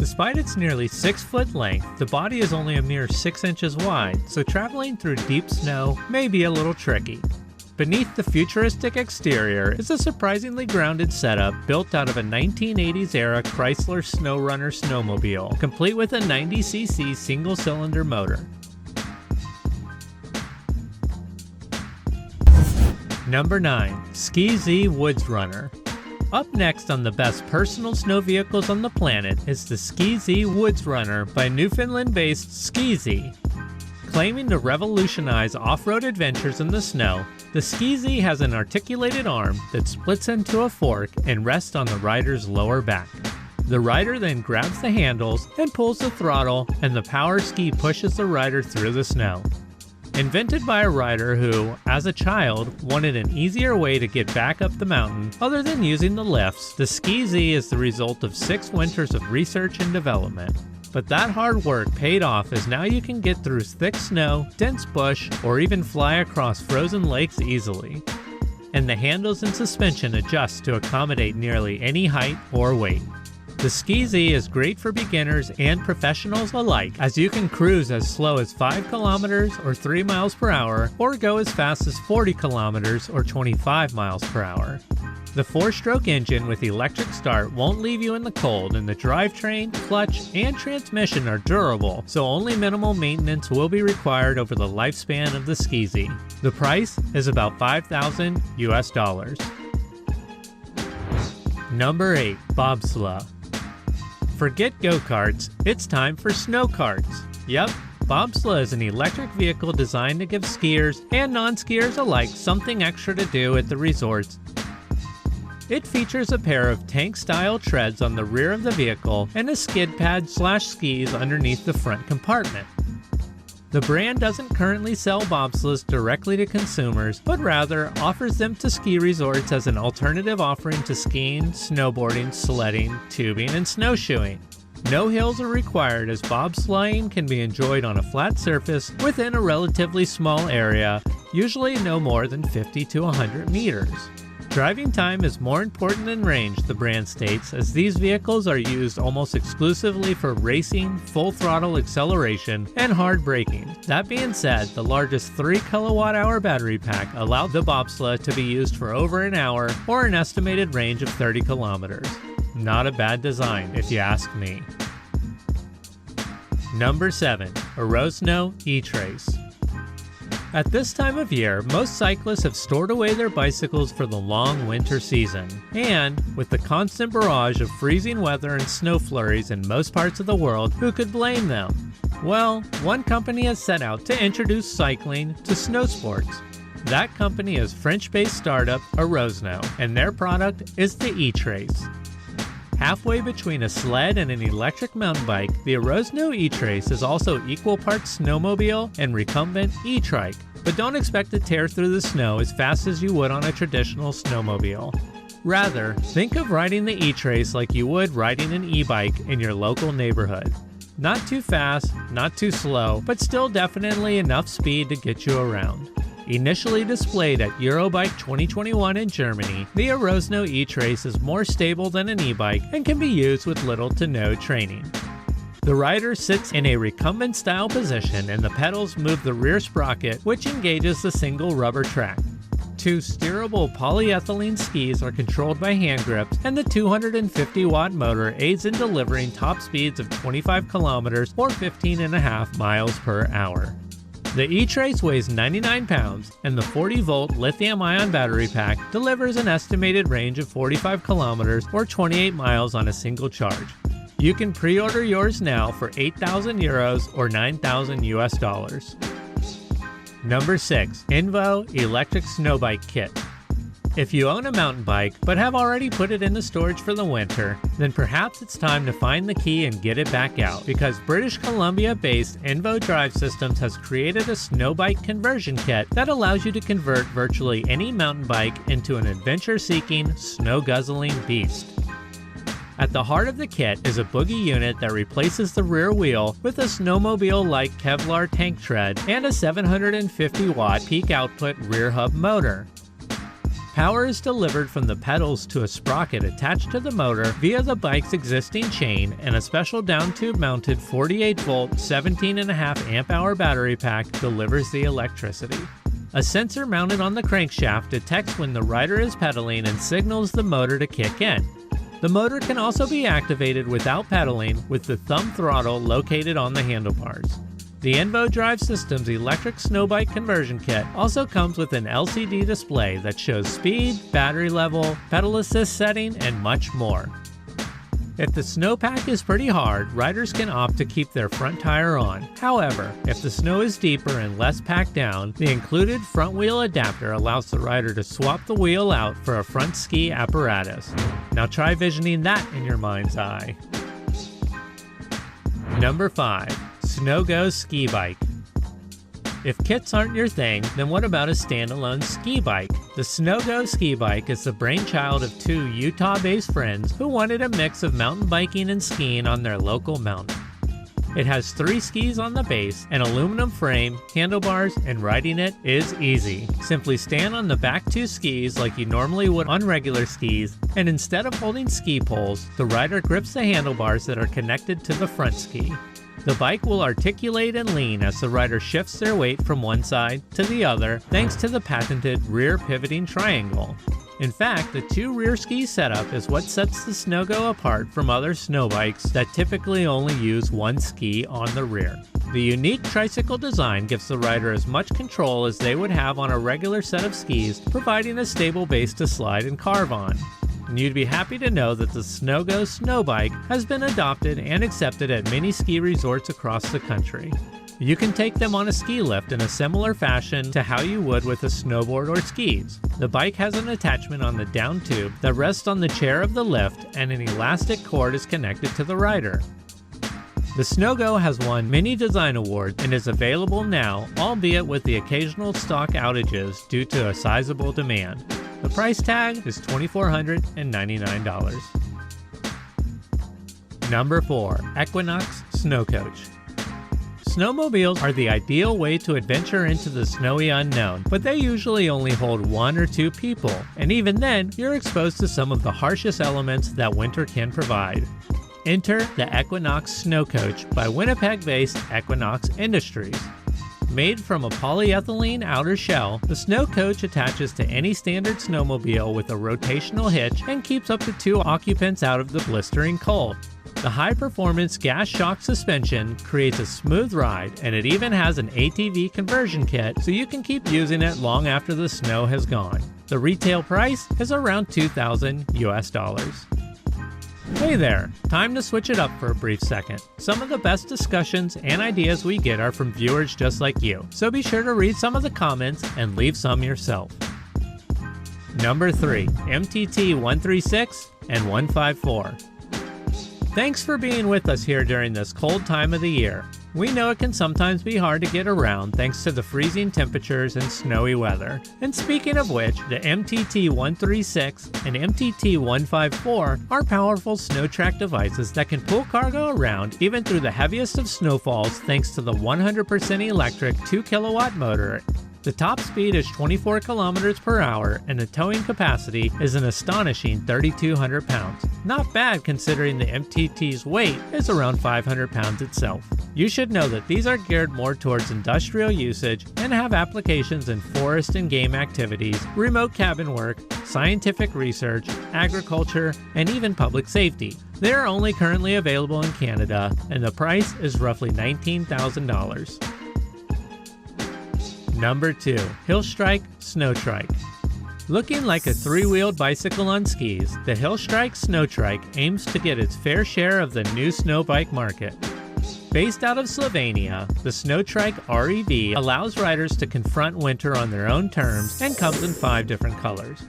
Despite its nearly 6-foot length, the body is only a mere 6 inches wide, so traveling through deep snow may be a little tricky. Beneath the futuristic exterior is a surprisingly grounded setup built out of a 1980s-era Chrysler SnowRunner snowmobile, complete with a 90cc single-cylinder motor. Number 9. SkiZee Woodsrunner. Up next on the best personal snow vehicles on the planet is the SkiZee Woodsrunner by Newfoundland-based SkiZee. Claiming to revolutionize off-road adventures in the snow, the SkiZee has an articulated arm that splits into a fork and rests on the rider's lower back. The rider then grabs the handles and pulls the throttle, and the power ski pushes the rider through the snow. Invented by a rider who, as a child, wanted an easier way to get back up the mountain other than using the lifts, the SkiZee is the result of 6 winters of research and development. But that hard work paid off, as now you can get through thick snow, dense bush, or even fly across frozen lakes easily. And the handles and suspension adjust to accommodate nearly any height or weight. The SkiZee is great for beginners and professionals alike, as you can cruise as slow as 5 kilometers or 3 miles per hour, or go as fast as 40 kilometers or 25 miles per hour. The 4-stroke engine with electric start won't leave you in the cold, and the drivetrain, clutch, and transmission are durable, so only minimal maintenance will be required over the lifespan of the SkiZee. The price is about $5,000 US. Number 8. Bobsla. Forget go-karts, it's time for snow-karts. Yep, Bobsla is an electric vehicle designed to give skiers and non-skiers alike something extra to do at the resorts. It features a pair of tank-style treads on the rear of the vehicle and a skid pad/skis underneath the front compartment. The brand doesn't currently sell bobsleighs directly to consumers, but rather offers them to ski resorts as an alternative offering to skiing, snowboarding, sledding, tubing, and snowshoeing. No hills are required, as bobsleighing can be enjoyed on a flat surface within a relatively small area, usually no more than 50 to 100 meters. Driving time is more important than range, the brand states, as these vehicles are used almost exclusively for racing, full throttle acceleration, and hard braking. That being said, the largest 3 kilowatt-hour battery pack allowed the bobsleigh to be used for over an hour or an estimated range of 30 kilometers. Not a bad design, if you ask me. Number 7. Arosno E-Trace. At this time of year, most cyclists have stored away their bicycles for the long winter season. And, with the constant barrage of freezing weather and snow flurries in most parts of the world, who could blame them? Well, one company has set out to introduce cycling to snow sports. That company is French-based startup Arosno, and their product is the E-Trace. Halfway between a sled and an electric mountain bike, the Arosno E-Trace is also equal parts snowmobile and recumbent e-trike, but don't expect to tear through the snow as fast as you would on a traditional snowmobile. Rather, think of riding the E-Trace like you would riding an e-bike in your local neighborhood. Not too fast, not too slow, but still definitely enough speed to get you around. Initially displayed at Eurobike 2021 in Germany, the Arosno E-Trace is more stable than an e-bike and can be used with little to no training. The rider sits in a recumbent-style position, and the pedals move the rear sprocket, which engages the single rubber track. 2 steerable polyethylene skis are controlled by hand grips, and the 250-watt motor aids in delivering top speeds of 25 kilometers or 15.5 miles per hour. The E-Trace weighs 99 pounds, and the 40-volt lithium-ion battery pack delivers an estimated range of 45 kilometers or 28 miles on a single charge. You can pre-order yours now for €8,000 or $9,000 US. Number 6. Envo Electric Snow Bike Kit. If you own a mountain bike but have already put it into storage for the winter, then perhaps it's time to find the key and get it back out, because British Columbia-based Envo Drive Systems has created a snow bike conversion kit that allows you to convert virtually any mountain bike into an adventure-seeking, snow-guzzling beast. At the heart of the kit is a boogie unit that replaces the rear wheel with a snowmobile-like Kevlar tank tread and a 750-watt peak output rear hub motor. Power is delivered from the pedals to a sprocket attached to the motor via the bike's existing chain, and a special down tube mounted 48-volt 17.5 amp-hour battery pack delivers the electricity. A sensor mounted on the crankshaft detects when the rider is pedaling and signals the motor to kick in. The motor can also be activated without pedaling with the thumb throttle located on the handlebars. The Envo Drive System's electric snow bike conversion kit also comes with an LCD display that shows speed, battery level, pedal assist setting, and much more. If the snowpack is pretty hard, riders can opt to keep their front tire on. However, if the snow is deeper and less packed down, the included front wheel adapter allows the rider to swap the wheel out for a front ski apparatus. Now try visioning that in your mind's eye. Number 5. Sno Go Ski Bike. If kits aren't your thing, then what about a standalone ski bike? The Sno Go Ski Bike is the brainchild of two Utah-based friends who wanted a mix of mountain biking and skiing on their local mountain. It has 3 skis on the base, an aluminum frame, handlebars, and riding it is easy. Simply stand on the back 2 skis like you normally would on regular skis, and instead of holding ski poles, the rider grips the handlebars that are connected to the front ski. The bike will articulate and lean as the rider shifts their weight from one side to the other thanks to the patented rear pivoting triangle. In fact, the 2 rear ski setup is what sets the Sno Go apart from other snow bikes that typically only use one ski on the rear. The unique tricycle design gives the rider as much control as they would have on a regular set of skis, providing a stable base to slide and carve on. And you'd be happy to know that the Sno Go Snow Bike has been adopted and accepted at many ski resorts across the country. You can take them on a ski lift in a similar fashion to how you would with a snowboard or skis. The bike has an attachment on the down tube that rests on the chair of the lift, and an elastic cord is connected to the rider. The Sno Go has won many design awards and is available now, albeit with the occasional stock outages due to a sizable demand. The price tag is $2,499. Number 4. Equinox Snow Coach. Snowmobiles are the ideal way to adventure into the snowy unknown, but they usually only hold 1 or 2 people, and even then, you're exposed to some of the harshest elements that winter can provide. Enter the Equinox Snow Coach by Winnipeg-based Equinox Industries. Made from a polyethylene outer shell, the Snow Coach attaches to any standard snowmobile with a rotational hitch and keeps up to 2 occupants out of the blistering cold. The high-performance gas shock suspension creates a smooth ride, and it even has an ATV conversion kit so you can keep using it long after the snow has gone. The retail price is around $2,000 US. Hey there, time to switch it up for a brief second. Some of the best discussions and ideas we get are from viewers just like you, so be sure to read some of the comments and leave some yourself. Number 3. MTT 136 and 154. Thanks for being with us here during this cold time of the year. We know it can sometimes be hard to get around thanks to the freezing temperatures and snowy weather. And speaking of which, the MTT 136 and MTT 154 are powerful snow track devices that can pull cargo around even through the heaviest of snowfalls thanks to the 100% electric 2 kilowatt motor. The top speed is 24 kilometers per hour, and the towing capacity is an astonishing 3,200 pounds. Not bad considering the MTT's weight is around 500 pounds itself. You should know that these are geared more towards industrial usage and have applications in forest and game activities, remote cabin work, scientific research, agriculture, and even public safety. They are only currently available in Canada, and the price is roughly $19,000. Number 2. Hillstrike Snow Trike. Looking like a 3-wheeled bicycle on skis, the Hillstrike Snow Trike aims to get its fair share of the new snow bike market. Based out of Slovenia, the Snow Trike REV allows riders to confront winter on their own terms and comes in 5 different colors.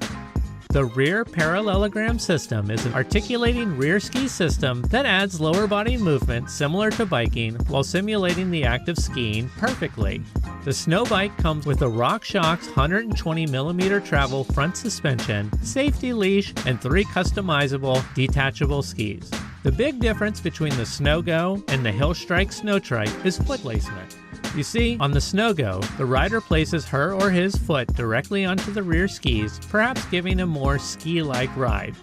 The rear parallelogram system is an articulating rear ski system that adds lower body movement similar to biking while simulating the act of skiing perfectly. The snow bike comes with a RockShox 120mm travel front suspension, safety leash, and 3 customizable detachable skis. The big difference between the Sno Go and the Hillstrike Snowtrike is foot placement. You see, on the Sno Go, the rider places her or his foot directly onto the rear skis, perhaps giving a more ski-like ride.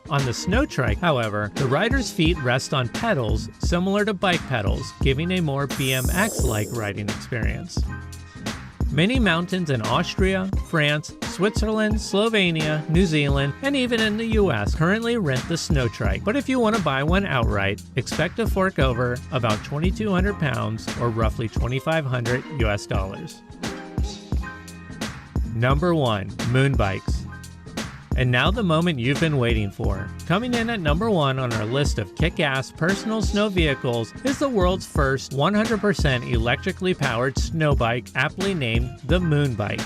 On the Snowtrike, however, the rider's feet rest on pedals similar to bike pedals, giving a more BMX-like riding experience. Many mountains in Austria, France, Switzerland, Slovenia, New Zealand, and even in the US currently rent the Snowtrike, but if you want to buy one outright, expect to fork over about 2,200 pounds or roughly $2,500 US. Number 1. MoonBikes. And now the moment you've been waiting for. Coming in at number 1 on our list of kick-ass personal snow vehicles is the world's first 100% electrically powered snow bike, aptly named the MoonBike.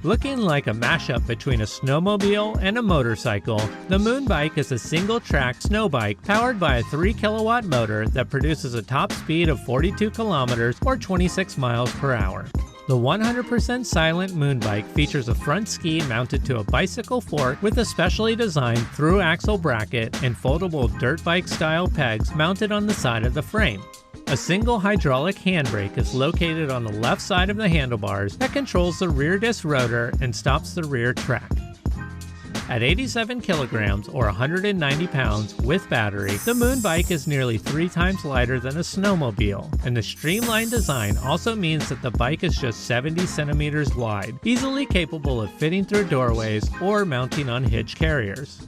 Looking like a mashup between a snowmobile and a motorcycle, the MoonBike is a single-track snow bike powered by a 3-kilowatt motor that produces a top speed of 42 kilometers or 26 miles per hour. The 100% silent MoonBike features a front ski mounted to a bicycle fork with a specially designed through-axle bracket and foldable dirt bike-style pegs mounted on the side of the frame. A single hydraulic handbrake is located on the left side of the handlebars that controls the rear disc rotor and stops the rear track. At 87 kilograms or 190 pounds with battery, the MoonBike is nearly 3 times lighter than a snowmobile, and the streamlined design also means that the bike is just 70 centimeters wide, easily capable of fitting through doorways or mounting on hitch carriers.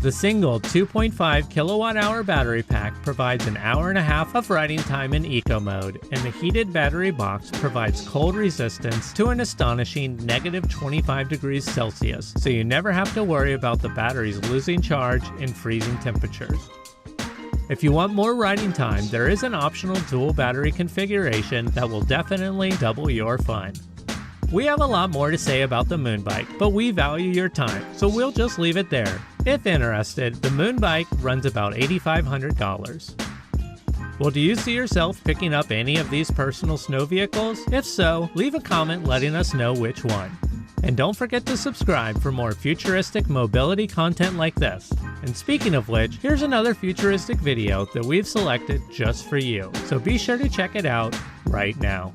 The single 2.5 kilowatt-hour battery pack provides an hour and a half of riding time in eco mode, and the heated battery box provides cold resistance to an astonishing negative 25 degrees Celsius, so you never have to worry about the batteries losing charge in freezing temperatures. If you want more riding time, there is an optional dual battery configuration that will definitely double your fun. We have a lot more to say about the MoonBike, but we value your time, so we'll just leave it there. If interested, the MoonBike runs about $8,500. Well, do you see yourself picking up any of these personal snow vehicles? If so, leave a comment letting us know which one. And don't forget to subscribe for more futuristic mobility content like this. And speaking of which, here's another futuristic video that we've selected just for you, so be sure to check it out right now.